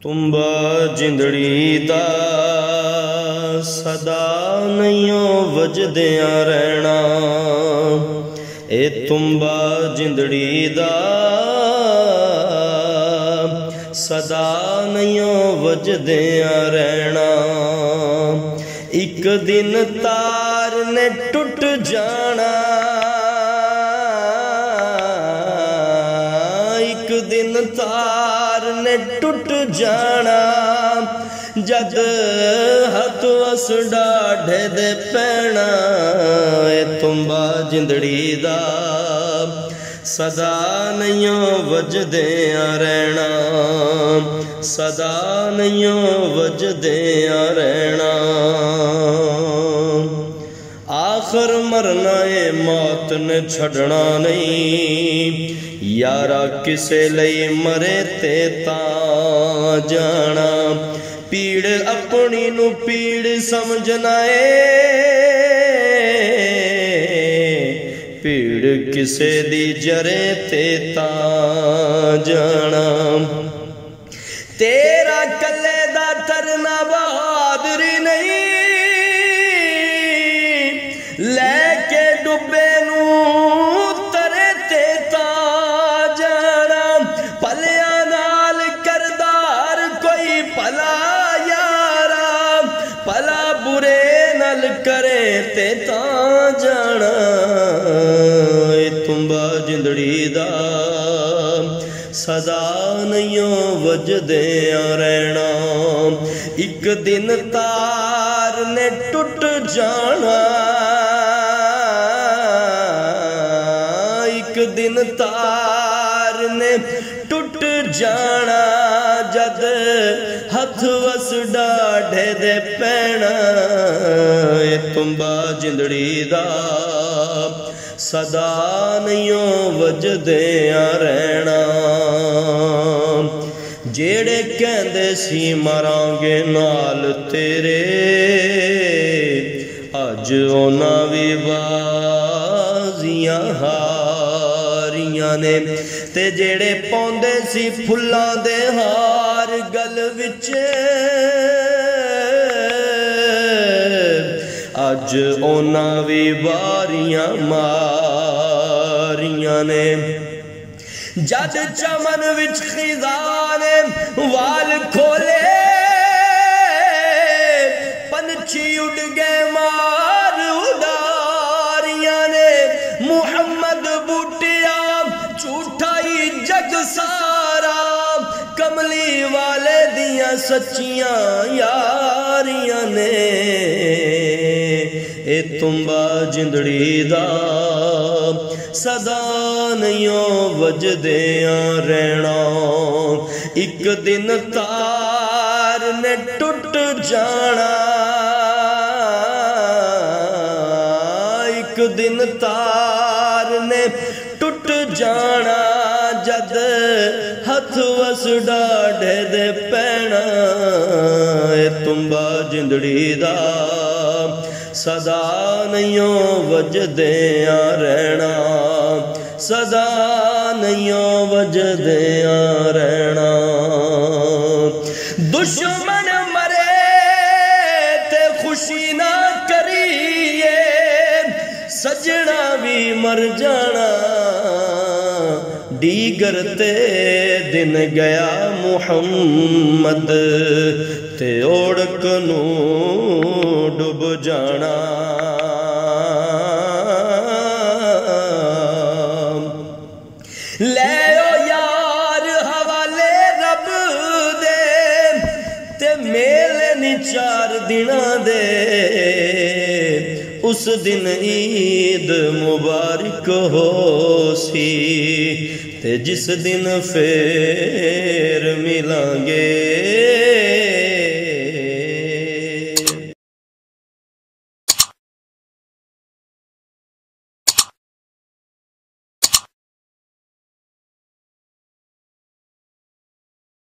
तुम्बा जिंदड़ी दा सदा नैयो वजदिया रहना। ए तुम्बा जिंदड़ी दा सदा नैयो वजदिया रहना। एक दिन तार ने टुट जाना, एक दिन तार ने टुट जाना। जद हथ वस डाढ़े दे पैना। ए तुम्बा जिंदड़ी दा सदा नैयो वजदिया रहना, सदा नैयो वजदिया रहना। आखिर मरना है मौत ने छड़ना नहीं, यारा किसे लई मरे ते ता जाना। पीड़ अपनी नू पीड़ समझना है, पीड़ किसे दी जरे ते ता जाना। तेरा कले दा तरना बहादुरी नहीं, लेके डुबे नू तरे ते ता जाना। भलिया नाल करदार कोई भला यारा, भला बुरे नल करे ते ता जाना। तुम्बा जिंदड़ी दा सदा नैयो वजदिया रहना। एक दिन तार ने टुट जाना, एक दिन तार ने टुट जाना। जद हथ वस डाढ़े दे पैना। तुम्बा जिंदड़ी दा सदा नैयो वजदिया रहना। जेड़े कहंदे सी मरांगे नाल तेरे, अज ओना भी बाजियां हारियां ने। ते जेड़े पौंदे सी फुल्लां दे हार गल विच, अज ओना भी बारियां मारियां ने। जद चमन विच खिज़ां ने वाल खोले, पंछी उड़ गए मार उडारियां ने। मुहम्मद बूटिया झूठा ही जग सारा, कमली वाले दियां सच्चियां यारियां ने। ए तुम्बा जिंदड़ी दा सदा नैयो वजदिया रहना। एक दिन तार ने टुट जाना, एक दिन तार ने टुट जाना। जद हथ वस डाढ़े दे पैना। तुम्बा जिंदड़ी दा सदा नैयो वजदिया रहना, सदा नैयो वजदिया रहना। दुश्मन मरे ते खुशी ना करिए, सजना भी मर जाना। दीगर ते दिन गया मुहम्मद, ते ओढ़क नू डुब जाना। ले ओ यार हवाले रब दे, ते मेले नी 4 दिना दे। उस दिन ईद मुबारक हो सी, ते जिस दिन फेर मिलांगे